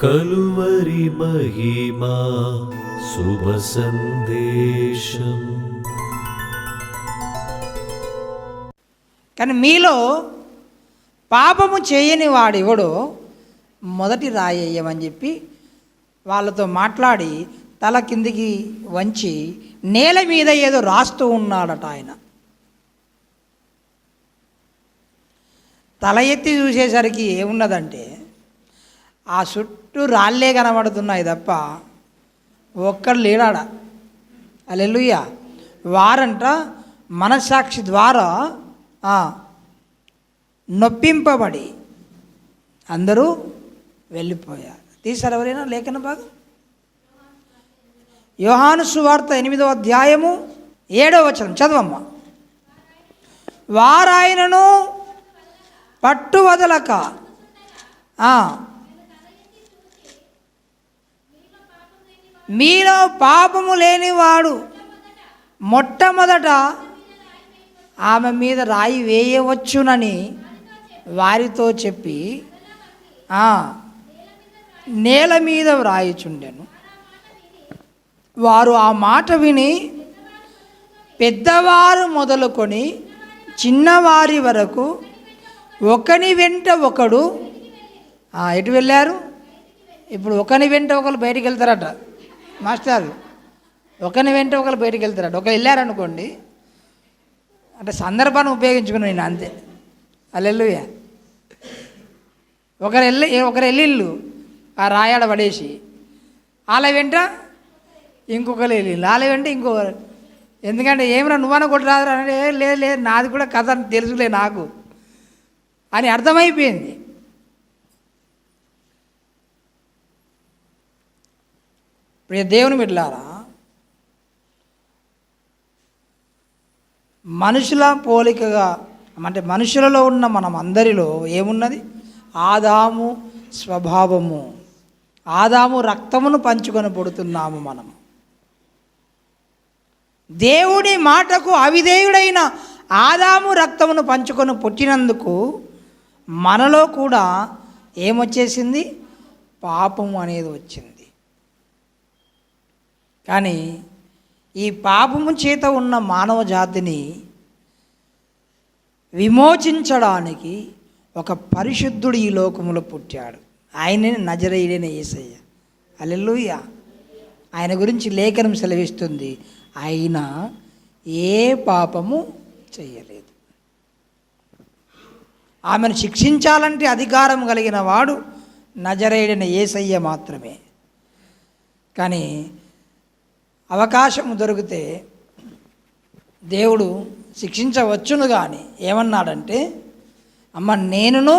కలువరి మహిమా శుభ సందేశం. కానీ మీలో పాపము చేయని వాడెవడో మొదటి రాయి వేయమని చెప్పి వాళ్ళతో మాట్లాడి తల కిందికి వంచి నేల మీద ఏదో రాస్తూ ఉన్నాడట ఆయన. తల ఎత్తి చూసేసరికి ఏమున్నదంటే ఆ చుట్టూ రాళ్ళే కనబడుతున్నాయి తప్ప ఒక్కడు లేడాడ. హల్లెలూయా. వారంట మనస్సాక్షి ద్వారా నొప్పింపబడి అందరూ వెళ్ళిపోయారు. తీసారు ఎవరైనా లేఖన భాగం? యోహాను సువార్త 8వ అధ్యాయము 7వ వచనం చదవమ్మా. వారాయనను పట్టు వదలక మీలో పాపము లేనివాడు మొట్టమొదట ఆమె మీద రాయి వేయవచ్చునని వారితో చెప్పి నేల మీద వ్రాయిచుండెను. వారు ఆ మాట విని పెద్దవారు మొదలుకొని చిన్నవారి వరకు ఒకని వెంట ఒకడు ఎటు వెళ్ళారు? ఇప్పుడు ఒకని వెంట ఒకరు బయటికి వెళ్తారట మాస్టర్. ఒకని వెంట ఒకరు బయటికి వెళ్తారట. ఒకరు వెళ్ళారనుకోండి, అంటే సందర్భాన్ని ఉపయోగించుకున్నాను నేను అంతే. హల్లెలూయా. ఒకరు వెళ్ళిళ్ళు ఆ రాయాడ పడేసి, వాళ్ళ వెంట ఇంకొకరు వెళ్ళిళ్ళు, వాళ్ళ వెంట ఇంకొకరు. ఎందుకంటే ఏమన్నా నువ్వన్నా కొట్టి రాదురా అంటే లేదు లేదు నాది కూడా కథ తెలుసులే నాకు అని అర్థమైపోయింది. ప్రియ దేవుని బిడ్డలారా, మనుషుల పోలికగా అంటే మనుషులలో ఉన్న మనం అందరిలో ఏమున్నది? ఆదాము స్వభావము, ఆదాము రక్తమును పంచుకొని పుడుతున్నాము మనము. దేవుడి మాటకు అవిధేయుడైన ఆదాము రక్తమును పంచుకొని పుట్టినందుకు మనలో కూడా ఏమొచ్చేసింది? పాపము అనేది వచ్చింది. కానీ ఈ పాపము చేత ఉన్న మానవ జాతిని విమోచించడానికి ఒక పరిశుద్ధుడు ఈ లోకములో పుట్టాడు. ఆయనే నజరేయుడైన యేసయ్య. హల్లెలూయా. ఆయన గురించి లేఖనం సెలవిస్తుంది, ఆయన ఏ పాపము చేయలేదు. ఆమెను శిక్షించాలంటే అధికారం కలిగిన వాడు నజరేయుడైన యేసయ్య మాత్రమే. కానీ అవకాశం దొరికితే దేవుడు శిక్షించవచ్చును. కానీ ఏమన్నాడంటే, అమ్మ నేనును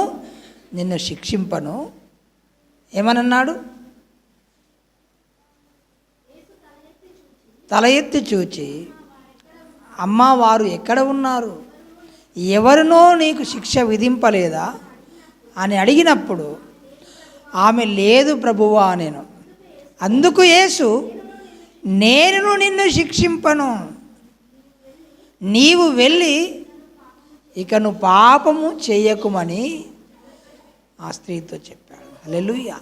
నిన్ను శిక్షింపను. ఏమనన్నాడు? తల ఎత్తి చూచి అమ్మ వారు ఎక్కడ ఉన్నారు, ఎవరినో నీకు శిక్ష విధింపలేదా అని అడిగినప్పుడు ఆమె లేదు ప్రభువా నేను. అందుకు యేసు నేను నిన్ను శిక్షింపను, నీవు వెళ్ళి ఇక నువ్వు పాపము చేయకుమని ఆ స్త్రీతో చెప్పాడు. హల్లెలూయా.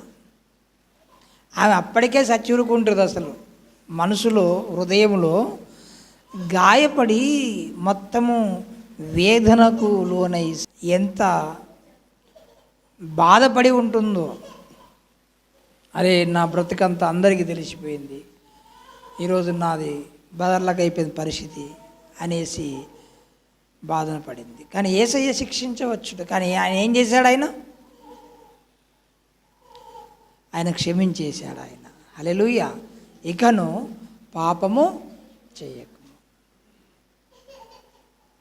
ఆమె అప్పటికే సచ్చూరుకుంటుంది. అసలు మనసులో హృదయంలో గాయపడి మొత్తము వేదనకు లోనై ఎంత బాధపడి ఉంటుందో. అరే నా బ్రతుకంతా అందరికీ తెలిసిపోయింది, ఈరోజు నాది బదర్లకు అయిపోయింది పరిస్థితి అనేసి బాధన పడింది. కానీ యేసయ్య శిక్షించవచ్చు. కానీ ఆయన ఏం చేశాడు? ఆయన క్షమించేశాడు. ఆయన హల్లెలూయా. ఇకను పాపము చేయకు.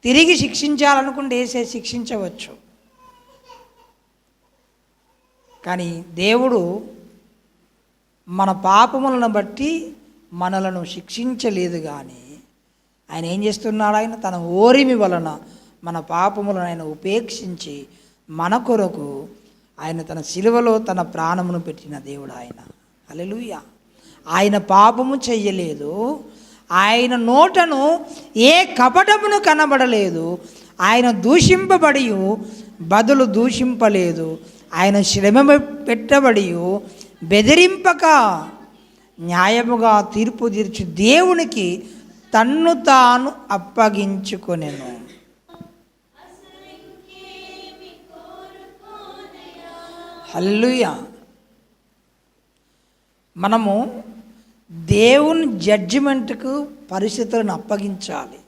తిరిగి శిక్షించాలనుకుంటే యేసే శిక్షించవచ్చు. కానీ దేవుడు మన పాపములను బట్టి మనలను శిక్షించలేదు. కానీ ఆయన ఏం చేస్తున్నాడు? ఆయన తన ఓరిమి వలన మన పాపములను ఆయన ఉపేక్షించి మన కొరకు ఆయన తన శిలువలో తన ప్రాణమును పెట్టిన దేవుడు ఆయన. హల్లెలూయా. ఆయన పాపము చెయ్యలేదు, ఆయన నోటను ఏ కపటమును కనబడలేదు, ఆయన దూషింపబడి బదులు దూషింపలేదు, ఆయన శ్రమ పెట్టబడి బెదిరింపక న్యాయముగా తీర్పు తీర్చు దేవునికి తన్ను తాను అప్పగించుకొనెను. హల్లెలూయా. మనము దేవుని జడ్జిమెంట్కు పరిస్థితులను అప్పగించాలి.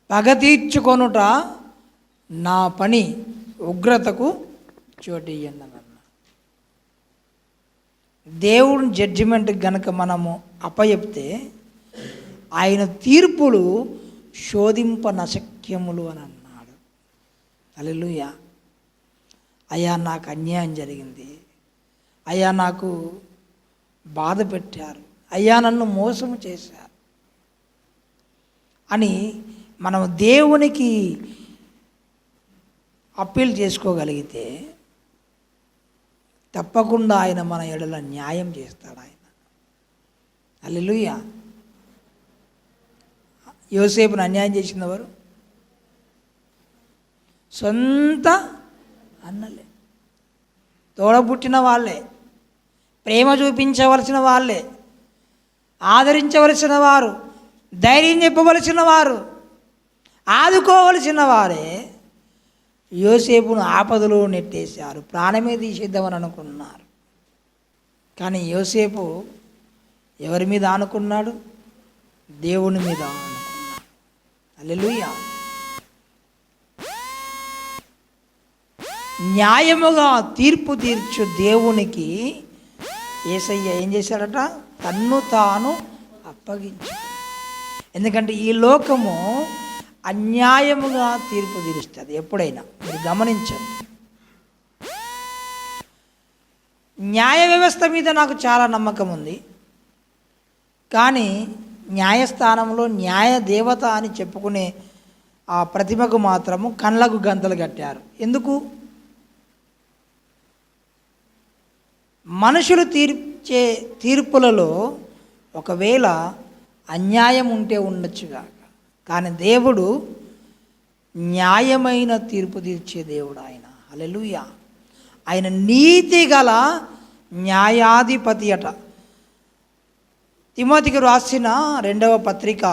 పగ తీర్చుకొనుట నా పని, ఉగ్రతకు చోటియ్యన్నదన్న. దేవుని జడ్జిమెంట్ గనక మనము అప్పచెప్తే ఆయన తీర్పులు శోధింపనశక్యములు అని అన్నాడు. హల్లెలూయా. అయ్యా నాకు అన్యాయం జరిగింది, అయ్యా నాకు బాధ పెట్టారు, అయ్యా నన్ను మోసము చేశారు అని మనం దేవునికి అప్పీల్ చేసుకోగలిగితే తప్పకుండా ఆయన మన ఎడల న్యాయం చేస్తాడు. ఆయన హల్లెలూయా. యోసేపును అన్యాయం చేసింది ఎవరు? సొంత అన్నలే, తోడబుట్టిన వాళ్ళే, ప్రేమ చూపించవలసిన వాళ్ళే, ఆదరించవలసిన వారు, ధైర్యం చెప్పవలసిన వారు, ఆదుకోవలసిన వారే యోసేపును ఆపదలో నెట్టేశారు. ప్రాణమే తీసేద్దామని అనుకున్నారు. కానీ యోసేపు ఎవరి మీద ఆనుకున్నాడు? దేవుని మీద ఆనుకున్నాడు. హల్లెలూయా. న్యాయముగా తీర్పు తీర్చు దేవునికి యేసయ్య ఏం చేశాడట? తన్ను తాను అప్పగించు. ఎందుకంటే ఈ లోకము అన్యాయముగా తీర్పు తీరుస్తుంది ఎప్పుడైనా. మీరు గమనించండి. న్యాయ వ్యవస్థ మీద నాకు చాలా నమ్మకం ఉంది. కానీ న్యాయస్థానంలో న్యాయ దేవత అని చెప్పుకునే ఆ ప్రతిమకు మాత్రము కళ్ళకు గంతలు కట్టారు. ఎందుకు? మనుషులు తీర్చే తీర్పులలో ఒకవేళ అన్యాయం ఉంటే ఉండొచ్చుగా, కానీ దేవుడు న్యాయమైన తీర్పు తీర్చే దేవుడు ఆయన. హల్లెలూయా. ఆయన నీతి గల న్యాయాధిపతి అట. తిమోతికి రాసిన 2వ పత్రిక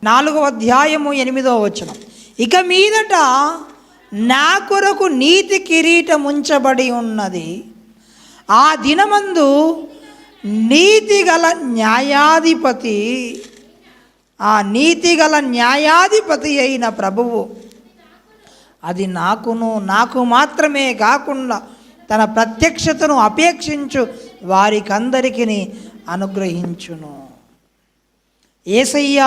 4వ అధ్యాయము 8వ వచనం. ఇక మీదట నా కొరకు నీతి కిరీటం ఉంచబడి ఉన్నది, ఆ దినమందు నీతిగల న్యాయాధిపతి, ఆ నీతిగల న్యాయాధిపతి అయిన ప్రభువు అది నాకు మాత్రమే కాకుండా తన ప్రత్యక్షతను అపేక్షించు వారికందరికీ అనుగ్రహించును. యేసయ్య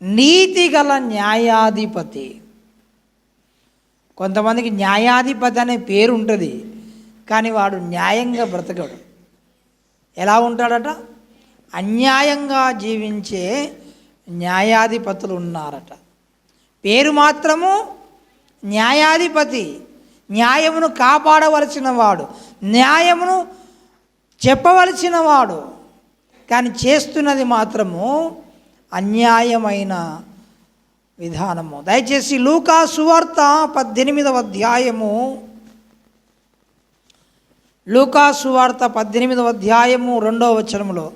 నీతిగల న్యాయాధిపతి. కొంతమందికి న్యాయాధిపతి అనే పేరు ఉంటుంది, కానీ వాడు న్యాయంగా బ్రతకడు. ఎలా ఉంటాడట? అన్యాయంగా జీవించే న్యాయాధిపతులు ఉన్నారట. పేరు మాత్రము న్యాయాధిపతి, న్యాయమును కాపాడవలసిన వాడు, న్యాయమును చెప్పవలసిన వాడు, కానీ చేస్తున్నది మాత్రము అన్యాయమైన విధానము. దయచేసి లూకా సువార్త 18వ అధ్యాయము, లూకా సువార్త 18వ అధ్యాయము 2వ వచనములో,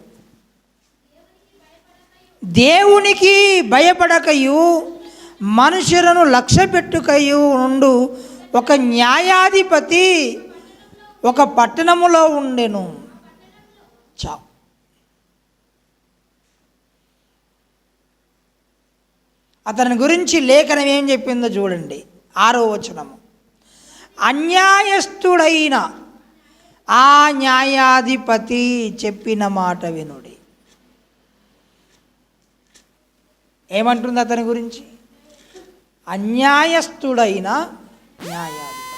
దేవునికి భయపడకయు మనుషులను లక్ష్యపెట్టుకయు నుండు ఒక న్యాయాధిపతి ఒక పట్టణములో ఉండెను. అతని గురించి లేఖనం ఏం చెప్పిందో చూడండి. 6వ వచనము. అన్యాయస్థుడైన ఆ న్యాయాధిపతి చెప్పిన మాట వినుడి. ఏమంటుంది అతని గురించి? అన్యాయస్థుడైన న్యాయాధిపతి.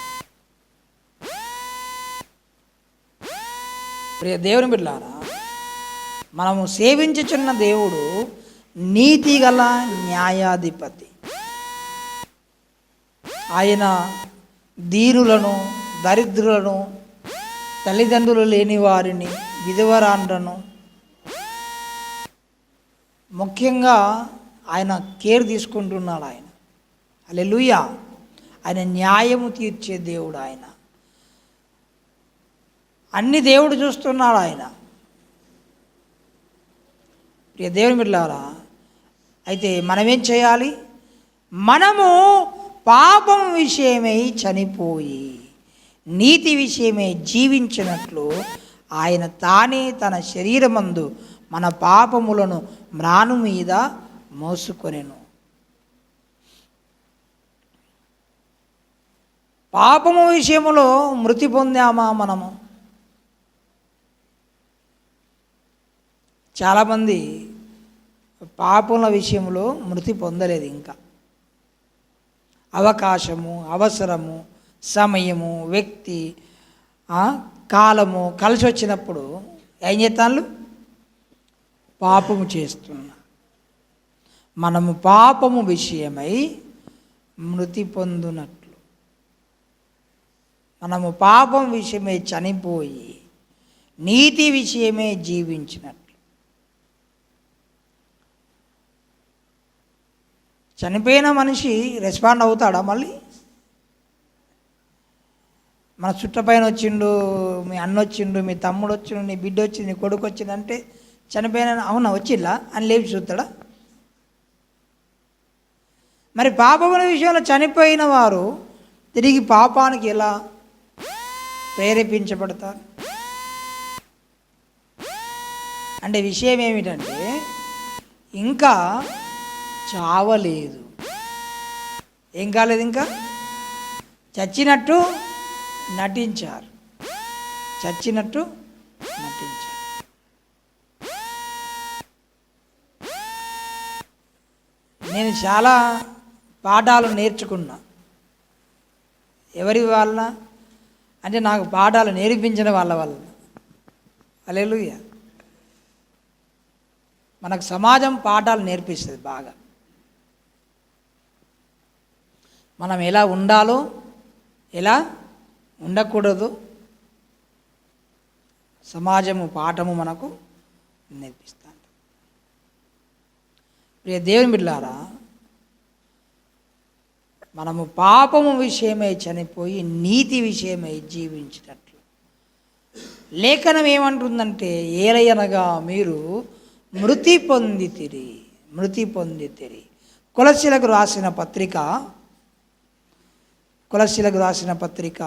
ప్రియ దేవుని బిడ్డలారా, మనము సేవించుచున్న దేవుడు నీతిగల న్యాయాధిపతి. ఆయన దీనులను, దరిద్రులను, తల్లిదండ్రులు లేని వారిని, విధవరాండ్రను ముఖ్యంగా ఆయన కేర్ తీసుకుంటున్నాడు. ఆయన హల్లెలూయా. ఆయన న్యాయము తీర్చే దేవుడు. ఆయన అన్ని దేవుడు చూస్తున్నాడు. ఆయన ప్రియ దేవుని బిడ్డలారా, అయితే మనమేం చేయాలి? మనము పాపం విషయమై చనిపోయి నీతి విషయమై జీవించినట్లు ఆయన తానే తన శరీరమందు మన పాపములను మ్రాను మీద మోసుకొనెను. పాపము విషయంలో మృతి పొందామా మనము? చాలామంది పాపముల విషయంలో మృతి పొందలేదు. ఇంకా అవకాశము, అవసరము, సమయము, వ్యక్తి, కాలము కలిసి వచ్చినప్పుడు ఏం చేస్తాను? పాపము చేస్తున్నా. మనము పాపము విషయమై మృతి పొందునట్లు, మనము పాపం విషయమై చనిపోయి నీతి విషయమే జీవించినట్లు. చనిపోయిన మనిషి రెస్పాండ్ అవుతాడా? మళ్ళీ మన చుట్టపైన వచ్చిండు, మీ అన్న వచ్చిండు, మీ తమ్ముడు వచ్చిండు, నీ బిడ్డ వచ్చింది, నీ కొడుకు వచ్చిందంటే చనిపోయిన అవునా వచ్చిల్లా అని లేపి చూస్తాడా? మరి పాపముల విషయంలో చనిపోయిన వారు తిరిగి పాపానికి ఎలా ప్రేరేపించబడతారు? అంటే విషయం ఏమిటంటే ఇంకా చావలేదు. ఏం కాలేదు, ఇంకా చచ్చినట్టు నటించారు, చచ్చినట్టు నటించారు. నేను చాలా పాఠాలు నేర్చుకున్నా. ఎవరి వల్ల అంటే నాకు పాఠాలు నేర్పించిన వాళ్ళ వల్ల. హల్లెలూయా. మనకు సమాజం పాఠాలు నేర్పిస్తుంది బాగా. మనం ఎలా ఉండాలో, ఎలా ఉండకూడదు సమాజము పాఠము మనకు నేర్పిస్తాను. ప్రియ దేవుని బిడ్డలారా, మనము పాపము విషయమై చనిపోయి నీతి విషయమై జీవించినట్లు లేఖనం ఏమంటుందంటే, ఏలయనగా మీరు మృతి పొందితిరి, మృతి పొందితిరి. కొలస్సీలకు రాసిన పత్రిక, కొలస్సీలకు రాసిన పత్రిక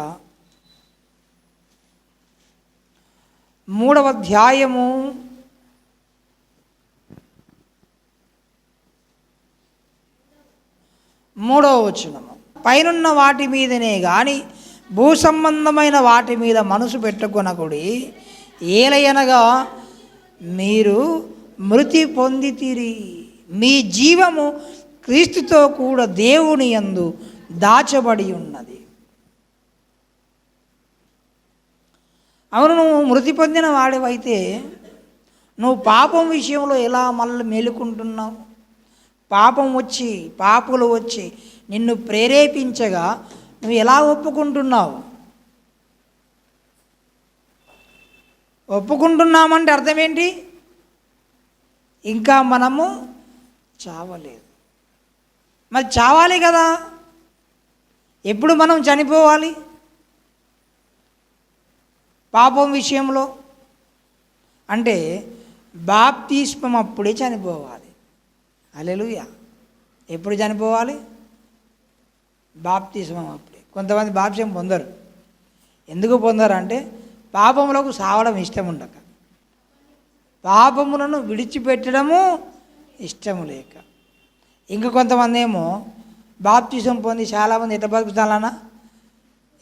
3వ అధ్యాయము 3వ వచనము. పైనున్న వాటి మీదనే గాని భూ సంబంధమైన వాటి మీద మనసు పెట్టుకొనకుడి, ఏలయనగా మీరు మృతి పొందితిరి, మీ జీవము క్రీస్తుతో కూడా దేవుని యందు దాచబడి ఉన్నది. అవును, నువ్వు మృతి పొందిన వాడివైతే నువ్వు పాపం విషయంలో ఎలా మళ్ళీ మేలుకుంటున్నావు? పాపం వచ్చి, పాపులు వచ్చి నిన్ను ప్రేరేపించగా నువ్వు ఎలా ఒప్పుకుంటున్నావు? ఒప్పుకుంటున్నామంటే అర్థం ఏంటి? ఇంకా మనము చావలేదు. మరి చావాలి కదా. ఎప్పుడు మనం చనిపోవాలి? పాపం విషయంలో అంటే బాప్తిస్మం అప్పుడే చనిపోవాలి. హల్లెలూయా. ఎప్పుడు చనిపోవాలి? బాప్తిస్మం అప్పుడే. కొంతమంది బాప్తిస్మం పొందరు. ఎందుకు పొందరు అంటే పాపములకు సావడం ఇష్టం ఉండక, పాపములను విడిచిపెట్టడము ఇష్టము లేక. ఇంకా కొంతమంది ఏమో బాప్తిస్మం పొంది చాలామంది ఎట్లా బతుకుతాలన్నా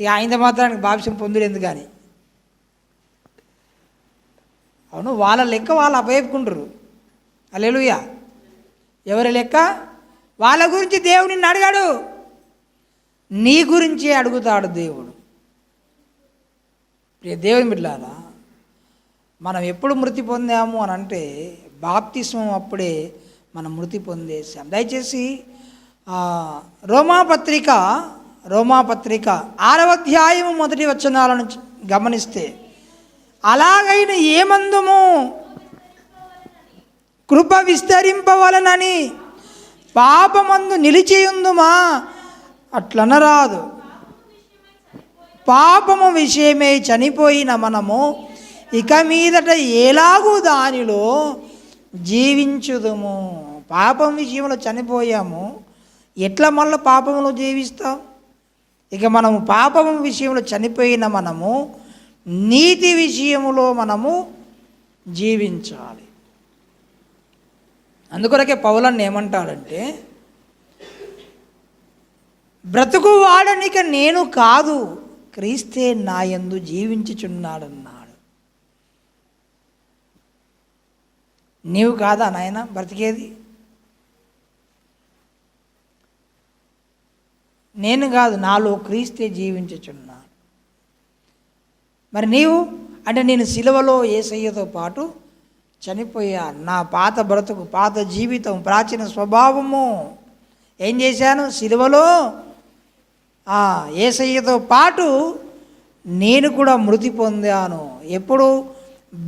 ఇక ఆయన మాత్రానికి బాప్తిస్మం పొందుడు ఎందుకు కానీ. అవును, వాళ్ళ లెక్క వాళ్ళు అపేపుకుంటారు. హల్లెలూయా. ఎవరి లెక్క వాళ్ళ గురించి దేవుడు నిన్ను అడిగాడు, నీ గురించి అడుగుతాడు దేవుడు. దేవుని బిడ్డలారా, మనం ఎప్పుడు మృతి పొందాము అని అంటే బాప్తిస్మం అప్పుడే మనం మృతి పొందేసాం. దయచేసి రోమాపత్రిక 6వ అధ్యాయము 1 వచనాలను గమనిస్తే, అలాగైన ఏమందుము కృప విస్తరింపవలనని పాపమందు నిలిచియుందుమా? అట్లనరాదు. పాపము విషయమై చనిపోయిన మనము ఇక మీదట ఎలాగూ దానిలో జీవించుదుము. పాపం విషయంలో చనిపోయాము, ఎట్లా మళ్ళీ పాపంలో జీవిస్తాం? ఇక మనము పాపము విషయంలో చనిపోయిన మనము నీతి విషయంలో మనము జీవించాలి. అందుకొరకే పౌలన్న ఏమంటాడంటే, బ్రతుకు వాడనిక నేను కాదు, క్రీస్తే నా యందు జీవించుచున్నాడన్నాడు. నీవు కాదా నాయన బ్రతికేది? నేను కాదు, నాలో క్రీస్తే జీవించుచున్నాడు. మరి నీవు అంటే నేను సిలువలో యేసయ్యతో పాటు చనిపోయా. నా పాత బ్రతుకు, పాత జీవితం, ప్రాచీన స్వభావము ఏం చేశాను? సిలువలో యేసయ్యతో పాటు నేను కూడా మృతి పొందాను. ఎప్పుడు?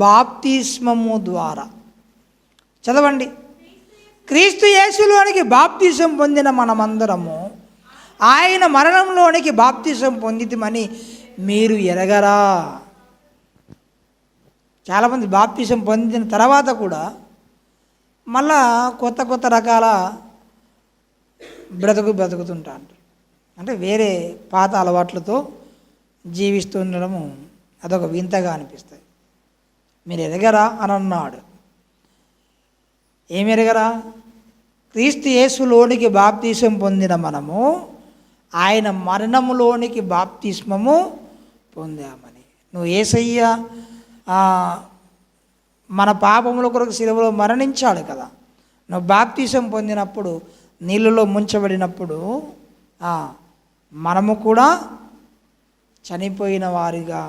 బాప్తిస్మము ద్వారా. చదవండి. క్రీస్తు యేసులోనికి బాప్తిసం పొందిన మనమందరము ఆయన మరణంలోనికి బాప్తిసం పొందితమని మీరు ఎరగరా? చాలామంది బాప్తిసం పొందిన తర్వాత కూడా మళ్ళా కొత్త కొత్త రకాల బ్రతుకుతుంటారు. అంటే వేరే పాత అలవాట్లతో జీవిస్తూ ఉండడము అదొక వింతగా అనిపిస్తుంది. మీరు ఎరగరా అని అన్నాడు. ఏమి ఎరగరా? క్రీస్తు యేసులోనికి బాప్తిసం పొందిన మనము ఆయన మరణములోనికి బాప్తిస్మము పొందామని. నువ్వు యేసయ్య మన పాపముల కొరకు సిలువలో మరణించాడు కదా. నువ్వు బాప్తిసం పొందినప్పుడు, నీళ్ళలో ముంచబడినప్పుడు మనము కూడా చనిపోయిన వారిగా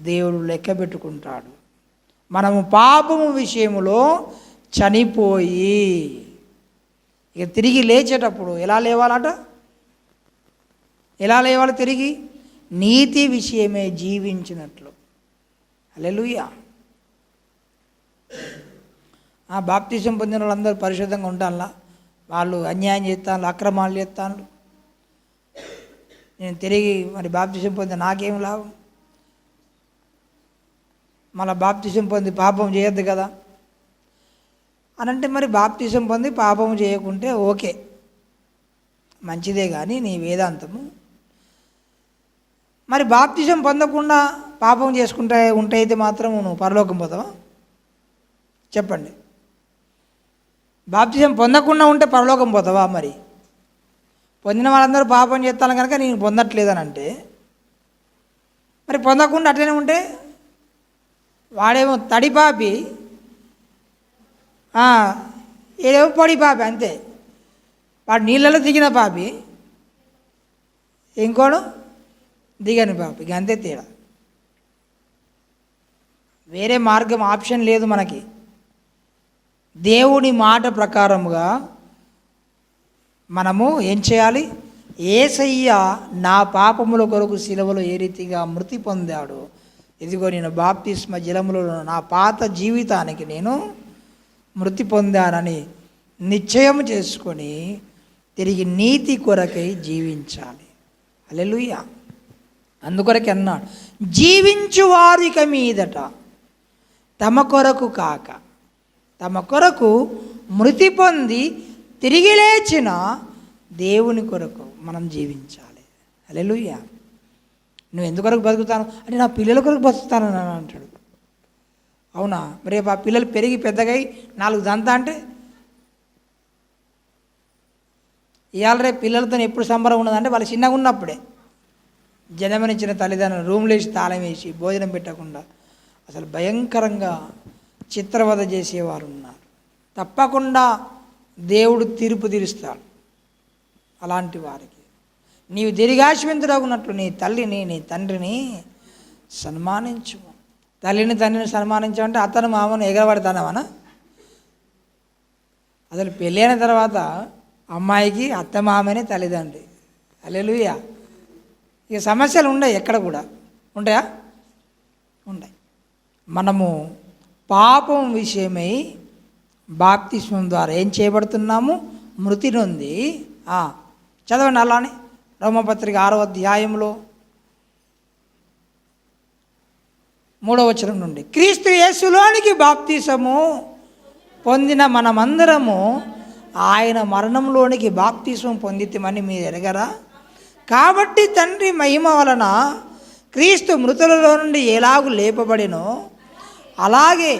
దేవుడు లెక్క పెట్టుకుంటాడు. మనము పాపము విషయములో చనిపోయి ఇక తిరిగి లేచేటప్పుడు ఎలా లేవాలట? ఎలా లేవాలి తిరిగి? నీతి విషయమే జీవించినట్లు. హల్లెలూయా. బాప్తిసం పొందిన వాళ్ళందరూ పరిశుద్ధంగా ఉండాలా? వాళ్ళు అన్యాయం చేస్తాను, అక్రమాలు చేస్తాను. నేను తిరిగి మరి బాప్తిసం పొంది నాకేం లాభం? మళ్ళీ బాప్తిసం పొంది పాపం చేయొద్దు కదా అని అంటే, మరి బాప్తిసం పొంది పాపం చేయకుంటే ఓకే, మంచిదే. కానీ నీ వేదాంతము మరి బాప్తిసం పొందకుండా పాపం చేసుకుంటే అయితే మాత్రం నువ్వు పరలోకం పోతావా? చెప్పండి. బాప్తిసం పొందకుండా ఉంటే పరలోకం పోతావా? మరి పొందిన వాళ్ళందరూ పాపం చేస్తాను కనుక నేను పొందట్లేదని అంటే, మరి పొందకుండా అట్లనే ఉంటే వాడేమో తడి పాపి, ఏదేమో పొడి పాపి, అంతే. వాడు నీళ్ళలో దిగిన పాపి, ఇంకోడు దిగని పాపి, ఇక అంతే తేడా. వేరే మార్గం, ఆప్షన్ లేదు మనకి. దేవుని మాట ప్రకారముగా మనము ఏం చేయాలి? యేసయ్య నా పాపముల కొరకు సిలువలో ఏ రీతిగా మృతి పొందాడు, ఇదిగో నేను బాప్తిస్మ జలములో నా పాత జీవితానికి నేను మృతి పొందానని నిశ్చయం చేసుకొని తిరిగి నీతి కొరకై జీవించాలి. హల్లెలూయా. అందుకొరకే అన్నాడు, జీవించువారు ఇక మీదట తమ కొరకు కాక తమ కొరకు మృతి పొంది తిరిగి లేచిన దేవుని కొరకు మనం జీవించాలి. హల్లెలూయా. నువ్వు ఎందుకొరకు బతుకుతాను అంటే, నా పిల్లల కొరకు బతుకుతానని అంటాడు. అవునా? రేపు ఆ పిల్లలు పెరిగి పెద్దగా 4 దంతా అంటే ఇవాళ రేపు పిల్లలతో ఎప్పుడు సంబరం ఉన్నదంటే వాళ్ళు చిన్నగా ఉన్నప్పుడే. జన్మనిచ్చిన తల్లిదండ్రులు రూమ్లో వేసి తాళం వేసి భోజనం పెట్టకుండా అసలు భయంకరంగా చిత్రవద చేసేవారు ఉన్నారు. తప్పకుండా దేవుడు తీర్పు తీరుస్తాడు అలాంటి వారికి. నీవు దీర్ఘాయుష్మంతుడగునట్లు నీ తల్లిని నీ తండ్రిని సన్మానించు. తల్లిని తండ్రిని సన్మానించమంటే అతను మామను ఎగరబడతానవనా? అసలు పెళ్ళైన తర్వాత అమ్మాయికి అత్త మామనే తల్లిదండ్రి. హల్లెలూయా. ఇక సమస్యలు ఉండవు, ఎక్కడ కూడా ఉంటాయా? ఉన్నాయి. మనము పాపం విషయమై బాప్తిస్మం ద్వారా ఏం చేయబడుతున్నాము? మృతి నొంది. చదవండి అలానే రోమపత్రిక 6వ అధ్యాయంలో 3వ వచనం నుండి, క్రీస్తు యేసులోనికి బాప్తిసము పొందిన మనమందరము ఆయన మరణంలోనికి బాప్తిసం పొందితమని మీరు ఎరగరా? కాబట్టి తండ్రి మహిమ వలన క్రీస్తు మృతులలో నుండి ఎలాగూ లేపబడినో అలాగే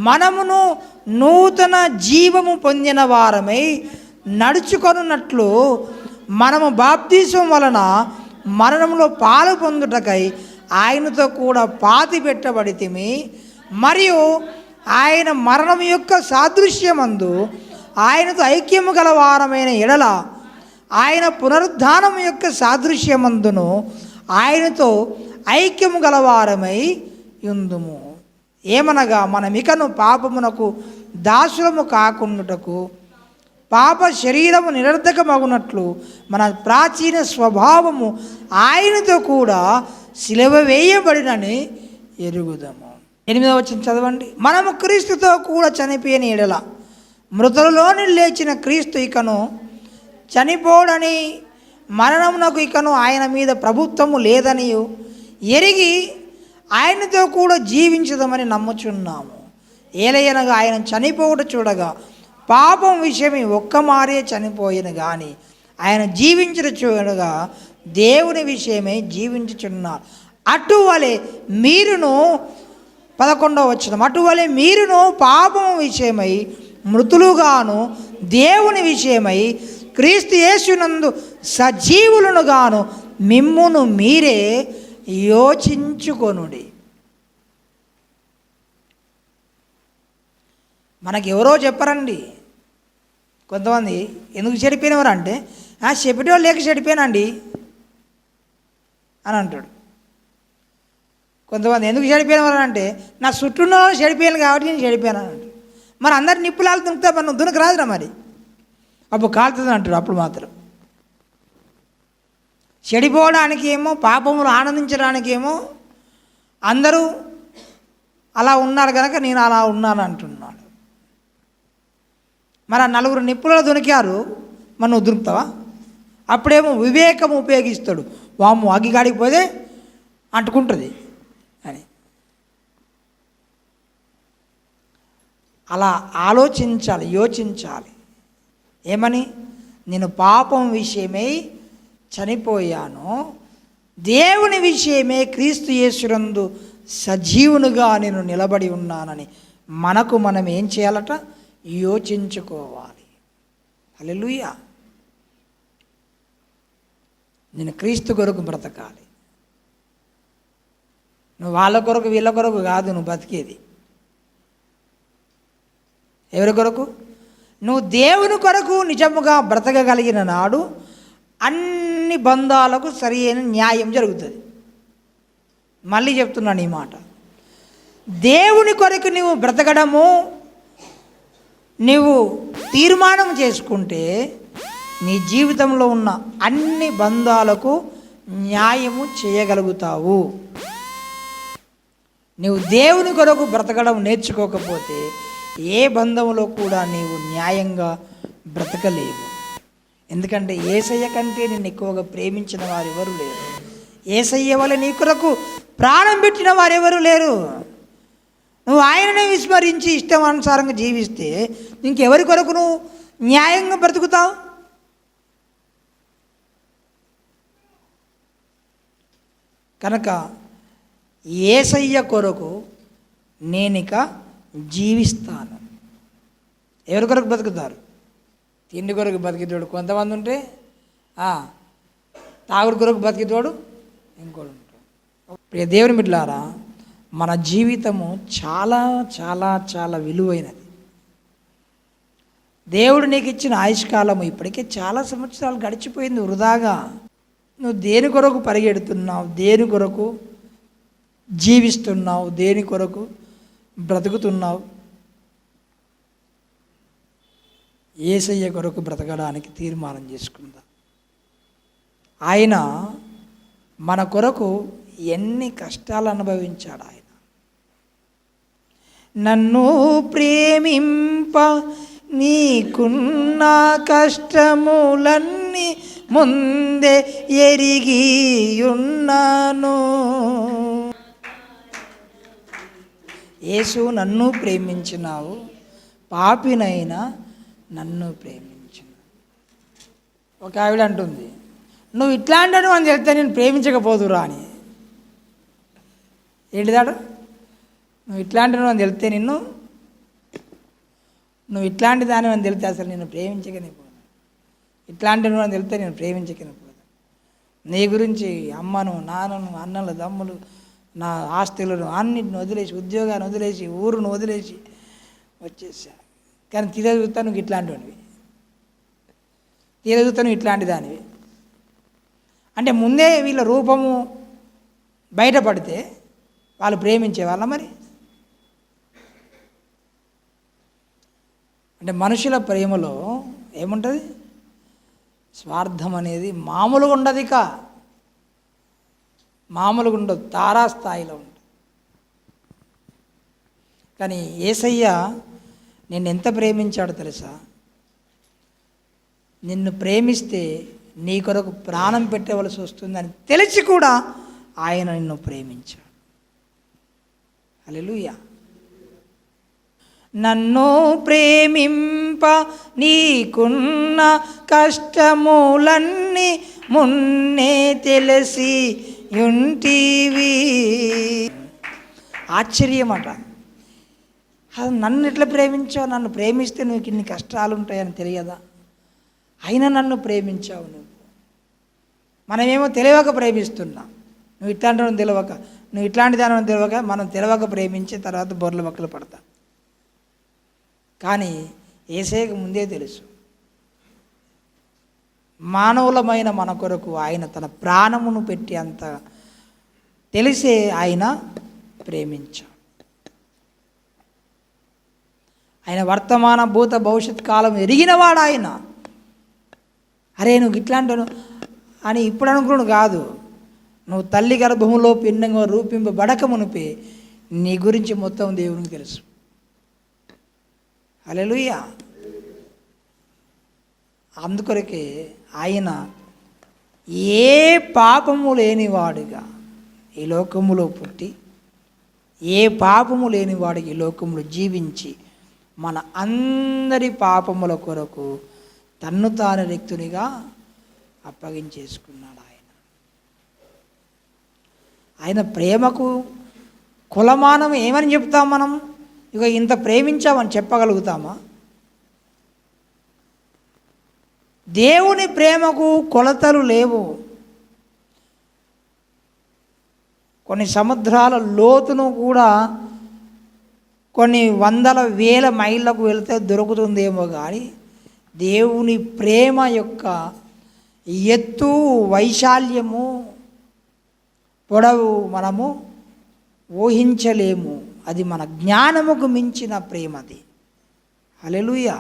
మనమును నూతన జీవము పొందిన వారమై నడుచుకొనున్నట్లు మనము బాప్తిసం వలన మరణంలో పాలు పొందుటకై ఆయనతో కూడా పాతి పెట్టబడితిమి. మరియు ఆయన మరణం యొక్క సాదృశ్యమందు ఆయనతో ఐక్యము గల వారమైన ఎడల ఆయన పునరుద్ధానం యొక్క సాదృశ్యమందును ఆయనతో ఐక్యము గలవారమై యుందుము. ఏమనగా మనమికను పాపమునకు దాసులము కాకుండుటకు పాప శరీరము నిరర్ధకమగునట్లు మన ప్రాచీన స్వభావము ఆయనతో కూడా సిలువ వేయబడినని ఎరుగుదము. 8వ వచనం చదవండి. మనము క్రీస్తుతో కూడా చనిపోయిన ఎడల మృతులలోని లేచిన క్రీస్తు ఇకను చనిపోడని మరణమునకు ఇకను ఆయన మీద ప్రభుత్వము లేదని ఎరిగి ఆయనతో కూడా జీవించదమని నమ్ముచున్నాము. ఏలయనగా ఆయన చనిపోవట చూడగా పాపం విషయమై ఒక్క మారే చనిపోయిన కానీ ఆయన జీవించట చూడగా దేవుని విషయమై జీవించుచున్నారు. అటువలే మీరును 11వ వచనం, అటువలే మీరును పాపం విషయమై మృతులుగాను దేవుని విషయమై క్రీస్తు యేసునందు సజీవులను గాను మిమ్మును మీరే యోచించుకొనుడి. మనకి ఎవరో చెప్పరండి. కొంతమంది ఎందుకు చెడిపోయినవారు అంటే చెప్పేటోళ్ళు లేక చెడిపోయానండి అని అంటాడు. కొంతమంది ఎందుకు చెడిపోయినవారు అంటే నా చుట్టూ చెడిపోయాను కాబట్టి నేను చెడిపోయాను అని అంటాడు. మరి అందరు నిప్పులాలు దునుకుతా మరి నువ్వు దునకు రాదురా, మరి అప్పుడు కాలుతుంది అంటాడు. అప్పుడు మాత్రం చెడిపోవడానికి ఏమో, పాపములు ఆనందించడానికి ఏమో అందరూ అలా ఉన్నారు కనుక నేను అలా ఉన్నాను అంటున్నాడు. మరి ఆ 4 నిప్పులలో దునికారు, మరి నువ్వు దునుకుతావా? అప్పుడేమో వివేకం ఉపయోగిస్తాడు. వాము అగ్గిగాడికి పోతే అంటుకుంటుంది అని. అలా ఆలోచించాలి, యోచించాలి. ఏమని? నేను పాపం విషయమై చనిపోయాను, దేవుని విషయమే క్రీస్తు యేసునందు సజీవునిగా నేను నిలబడి ఉన్నానని మనకు మనం ఏం చేయాలట? యోచించుకోవాలి. హల్లెలూయా. నేను క్రీస్తు కొరకు బ్రతకాలి. నువ్వు వాళ్ళ కొరకు వీళ్ళ కొరకు కాదు నువ్వు బతికేది. ఎవరి కొరకు? నువ్వు దేవుని కొరకు నిజముగా బ్రతకగలిగిన నాడు అన్ని బంధాలకు సరి అయిన న్యాయం జరుగుతుంది. మళ్ళీ చెప్తున్నాను ఈ మాట. దేవుని కొరకు నువ్వు బ్రతకడము నువ్వు తీర్మానం చేసుకుంటే నీ జీవితంలో ఉన్న అన్ని బంధాలకు న్యాయము చేయగలుగుతావు. నువ్వు దేవుని కొరకు బ్రతకడం నేర్చుకోకపోతే ఏ బంధంలో కూడా నీవు న్యాయంగా బ్రతకలేవు. ఎందుకంటే యేసయ్య కంటే నిన్ను ఎక్కువగా ప్రేమించిన వారెవరు లేరు. యేసయ్య వల్ల నీ కొరకు ప్రాణం పెట్టిన వారెవరు లేరు. నువ్వు ఆయననే విస్మరించి ఇష్టానుసారంగా జీవిస్తే ఇంకెవరి కొరకు నువ్వు న్యాయంగా బ్రతుకుతావు? కనుక యేసయ్య కొరకు నేనిక జీవిస్తాను. ఎవరి కొరకు బ్రతుకుతారు? తిండి కొరకు బతికేటోడు కొంతమంది ఉంటే, తాగుడు కొరకు బతికేటోడు ఇంకోటి ఉంటాడు. ప్రియ దేవుని బిడ్డలారా, మన జీవితము చాలా చాలా చాలా విలువైనది. దేవుడు నీకు ఇచ్చిన ఆయుష్కాలము ఇప్పటికే చాలా సంవత్సరాలు గడిచిపోయింది వృధాగా. నువ్వు దేని కొరకు పరిగెడుతున్నావు? దేని కొరకు జీవిస్తున్నావు? దేని కొరకు బ్రతుకుతున్నావు? యేసయ్య కొరకు బ్రతకడానికి తీర్మానం చేసుకుందాం. ఆయన మన కొరకు ఎన్ని కష్టాలు అనుభవించాడు. ఆయన నన్ను ప్రేమింప నీకున్న కష్టములన్నీ ముందే ఎరిగి ఉన్నాను. యేసు నన్ను ప్రేమించినావు, పాపినైనా నన్ను ప్రేమించిన. ఒక ఆవిడ అంటుంది, నువ్వు ఇట్లాంటి అని చెప్తే నేను ప్రేమించకపోదురా అని. ఏంటిదాడు? నువ్వు ఇట్లాంటి అని తెలితే నువ్వు ఇట్లాంటి దాని అని తెలితే అసలు నేను ప్రేమించకనే పోదు. ఇట్లాంటి అని తెలితే నేను ప్రేమించకనే పోదు. నీ గురించి అమ్మను, నాన్నను, అన్నలు, దమ్ములు, నా ఆస్తులను అన్నిటిని వదిలేసి, ఉద్యోగాన్ని వదిలేసి, ఊరును వదిలేసి వచ్చేసా. కానీ తీర చూస్తా నువ్వు ఇట్లాంటివి, తీర చూస్తా నువ్వు ఇట్లాంటి దానివి. అంటే ముందే వీళ్ళ రూపము బయటపడితే వాళ్ళు ప్రేమించేవాళ్ళ మరి? అంటే మనుషుల ప్రేమలో ఏముంటుంది? స్వార్థం అనేది మామూలుగా ఉండదు. మామూలుగా ఉండదు, తారాస్థాయిలో ఉంటుంది. కానీ యేసయ్య నిన్ను ఎంత ప్రేమించాడో తెలుసా? నిన్ను ప్రేమిస్తే నీ కొరకు ప్రాణం పెట్టవలసి వస్తుందని తెలిసి కూడా ఆయన నిన్ను ప్రేమించాడు. హల్లెలూయా. నన్ను ప్రేమింప నీకున్న కష్టములన్నీ మున్నే తెలిసి ఉంటివి. ఆశ్చర్యమట. నన్ను ఎట్లా ప్రేమించావు? నన్ను ప్రేమిస్తే నువ్వు ఇన్ని కష్టాలు ఉంటాయని తెలియదా? అయినా నన్ను ప్రేమించావు నువ్వు. మనమేమో తెలియక ప్రేమిస్తున్నాం. నువ్వు ఇట్లాంటి తెలియక, నువ్వు ఇట్లాంటి దాని తెలియక, మనం తెలియక ప్రేమించి తర్వాత బొర్ల బక్కలు పడతాం. కానీ యేసయ్యకు ముందే తెలుసు, మానవులమైన మన కొరకు ఆయన తన ప్రాణమును పెట్టి అంత తెలిసే ఆయన ప్రేమించాడు. ఆయన వర్తమాన భూత భవిష్యత్ కాలం ఎరిగినవాడు ఆయన. అరే నువ్వు ఇట్లాంటి అని ఇప్పుడు అనుకున్నాడు కాదు. నువ్వు తల్లి గర్భములో పిండంగా రూపింపబడక మునిపే నీ గురించి మొత్తం దేవునికి తెలుసు. హల్లెలూయా. అందుకొరకే ఆయన ఏ పాపము లేనివాడుగా ఈ లోకములో పుట్టి, ఏ పాపము లేనివాడికి ఈ లోకములో జీవించి, మన అందరి పాపముల కొరకు తన్ను తాను రిక్తునిగా అప్పగించేసుకున్నాడు. ఆయన ప్రేమకు కులమానం ఏమని చెప్తాం మనం? ఇక ఇంత ప్రేమించామని చెప్పగలుగుతామా? దేవుని ప్రేమకు కొలతలు లేవు. కొన్ని సముద్రాల లోతును కూడా కొన్ని వందల వేల మైళ్ళకు వెళితే దొరుకుతుందేమో కానీ దేవుని ప్రేమ యొక్క ఎత్తు, వైశాల్యము, పొడవు మనము ఊహించలేము. అది మన జ్ఞానముకు మించిన ప్రేమది. హల్లెలూయా.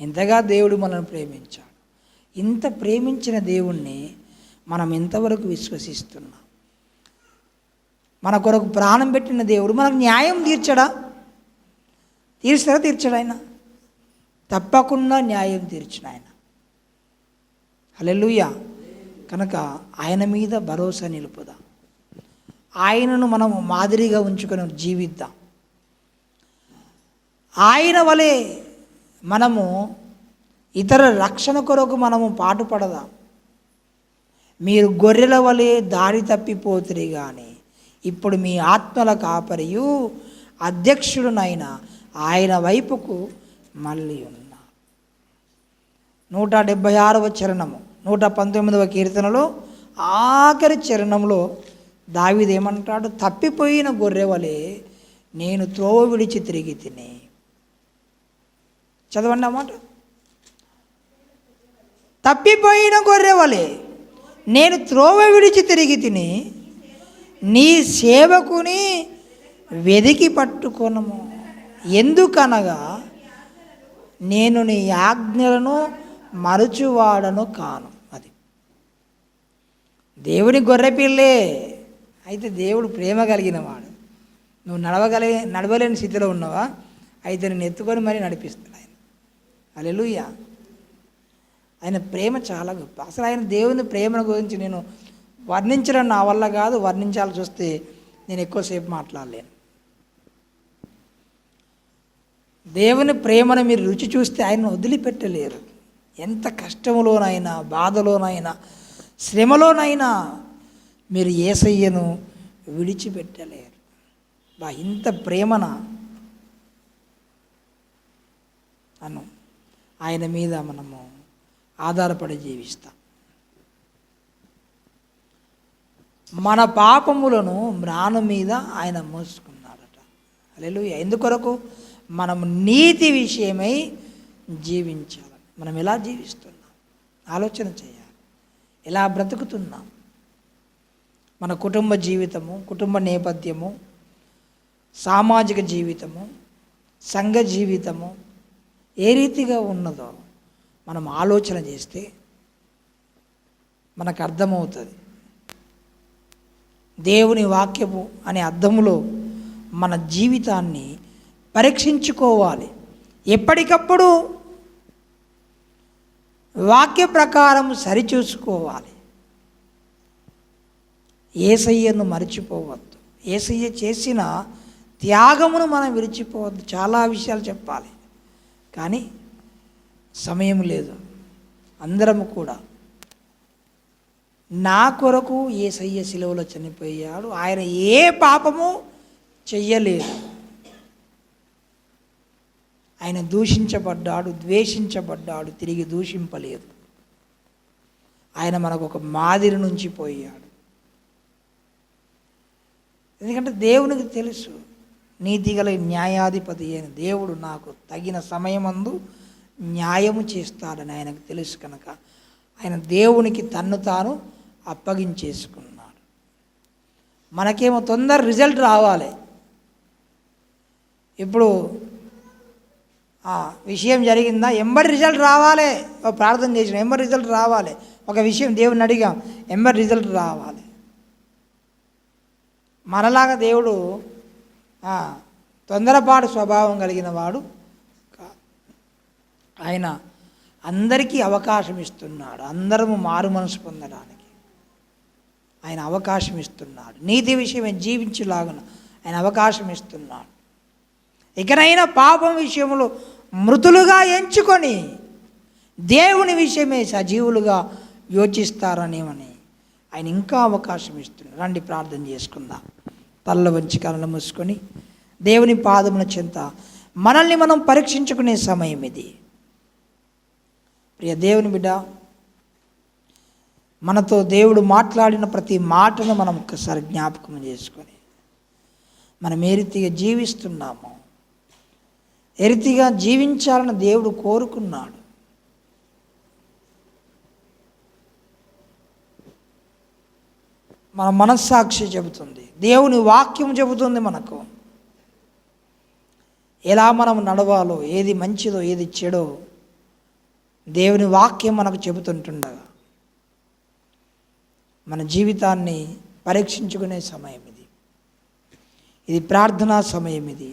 ఎంతగా దేవుడు మనల్ని ప్రేమించాడు. ఇంత ప్రేమించిన దేవుణ్ణి మనం ఎంతవరకు విశ్వసిస్తున్నాం? మన కొరకు ప్రాణం పెట్టిన దేవుడు మనకు న్యాయం తీర్చడా? తీర్చడా ఆయన? తప్పకుండా న్యాయం తీర్చిన ఆయన. హల్లెలూయా. కనుక ఆయన మీద భరోసా నిలుపుదాం. ఆయనను మనము మాదిరిగా ఉంచుకొని జీవిద్దాం. ఆయన వలె మనము ఇతర రక్షణ కొరకు మనము పాటుపడదాం. మీరు గొర్రెల వలె దారి తప్పిపోతురి కానీ ఇప్పుడు మీ ఆత్మల కాపరియు అధ్యక్షుడునైన ఆయన వైపుకు మళ్ళీ ఉన్నా. 176వ చరణము 119వ కీర్తనలో ఆఖరి చరణంలో దావీదు ఏమంటాడు? తప్పిపోయిన గొర్రె వలె నేను త్రోవ విడిచి తిరిగి తిని. చదవండి అన్నమాట. తప్పిపోయిన గొర్రె వలె నేను త్రోవ విడిచి తిరిగి తిని, నీ సేవకుని వెదికి పట్టుకొనము. ఎందుకనగా నేను నీ ఆజ్ఞలను మరచువాడను కాను. అది దేవుని గొర్రెపిల్లే. అయితే దేవుడు ప్రేమ కలిగిన వాడు. నువ్వు నడవలేని స్థితిలో ఉన్నావా? అయితే నేను ఎత్తుకొని మరీ నడిపిస్తాడు ఆయన. హల్లెలూయా. ఆయన ప్రేమ చాలా గొప్ప. అసలు ఆయన దేవుని ప్రేమను గురించి నేను వర్ణించడం నా వల్ల కాదు. వర్ణించాల్సి వస్తే నేను ఎక్కువసేపు మాట్లాడలేను. దేవుని ప్రేమను మీరు రుచి చూస్తే ఆయనను వదిలిపెట్టలేరు. ఎంత కష్టంలోనైనా, బాధలోనైనా, శ్రమలోనైనా మీరు యేసయ్యను విడిచిపెట్టలేరు. ఇంత ప్రేమన అను ఆయన మీద మనము ఆధారపడి జీవిస్తాం. మన పాపములను మ్రాను మీద ఆయన మోసుకున్నాడట. హల్లెలూయా. ఎందుకొరకు? మనం నీతి విషయమై జీవించాలి. మనం ఎలా జీవిస్తున్నాం ఆలోచన చేయాలి. ఎలా బ్రతుకుతున్నాం? మన కుటుంబ జీవితము, కుటుంబ నేపథ్యము, సామాజిక జీవితము, సంఘ జీవితము ఏ రీతిగా ఉన్నదో మనం ఆలోచన చేస్తే మనకు అర్థమవుతుంది. దేవుని వాక్యము అనే అర్థములో మన జీవితాన్ని పరీక్షించుకోవాలి. ఎప్పటికప్పుడు వాక్య ప్రకారం సరిచూసుకోవాలి. యేసయ్యను మర్చిపోవద్దు. యేసయ్య చేసిన త్యాగమును మనం విడిచిపోవద్దు. చాలా విషయాలు చెప్పాలి, కానీ సమయం లేదు. అందరము కూడా నా కొరకు యేసయ్య శిలువలో చనిపోయాడు. ఆయన ఏ పాపము చెయ్యలేదు. ఆయన దూషించబడ్డాడు, ద్వేషించబడ్డాడు, తిరిగి దూషింపలేదు. ఆయన మనకు ఒక మాదిరి నుంచి పోయాడు. ఎందుకంటే దేవునికి తెలుసు, నీతిగల న్యాయాధిపతి అయిన దేవుడు నాకు తగిన సమయమందు న్యాయము చేస్తాడని ఆయనకు తెలుసు కనుక ఆయన దేవునికి తన్ను తాను అప్పగించేసుకున్నాడు. మనకేమో తొందర రిజల్ట్ రావాలి. ఇప్పుడు విషయం జరిగిందా, ఎంబడి రిజల్ట్ రావాలి. ప్రార్థన చేసిన ఎంబడి రిజల్ట్ రావాలి. ఒక విషయం దేవుని అడిగాం, ఎంబడి రిజల్ట్ రావాలి. మనలాగా దేవుడు తొందరపాటు స్వభావం కలిగిన వాడు. ఆయన అందరికీ అవకాశం ఇస్తున్నాడు. అందరము మారు మనసు పొందడానికి ఆయన అవకాశం ఇస్తున్నాడు. నీతి విషయమే జీవించేలాగా ఆయన అవకాశం ఇస్తున్నాడు. ఇకనైనా పాపం విషయంలో మృతులుగా ఎంచుకొని దేవుని విషయమే సజీవులుగా యోచిస్తారనేమని ఆయన ఇంకా అవకాశం ఇస్తున్నాడు. రండి ప్రార్థన చేసుకుందాం. తల్ల వంచి కళ్ళు మూసుకొని దేవుని పాదముల చెంత మనల్ని మనం పరీక్షించుకునే సమయం ఇది. ప్రియ దేవుని బిడ్డ, మనతో దేవుడు మాట్లాడిన ప్రతి మాటను మనం ఒక్కసారి జ్ఞాపకం చేసుకొని మనం ఏ రీతిగా జీవిస్తున్నామో, ఏ రీతిగా జీవించాలని దేవుడు కోరుకున్నాడు. మన మనస్సాక్షి చెబుతుంది, దేవుని వాక్యం చెబుతుంది మనకు ఎలా మనం నడవాలో, ఏది మంచిదో ఏది చెడో దేవుని వాక్యం మనకు చెబుతుంటుండగా మన జీవితాన్ని పరీక్షించుకునే సమయం ఇది. ఇది ప్రార్థనా సమయం ఇది.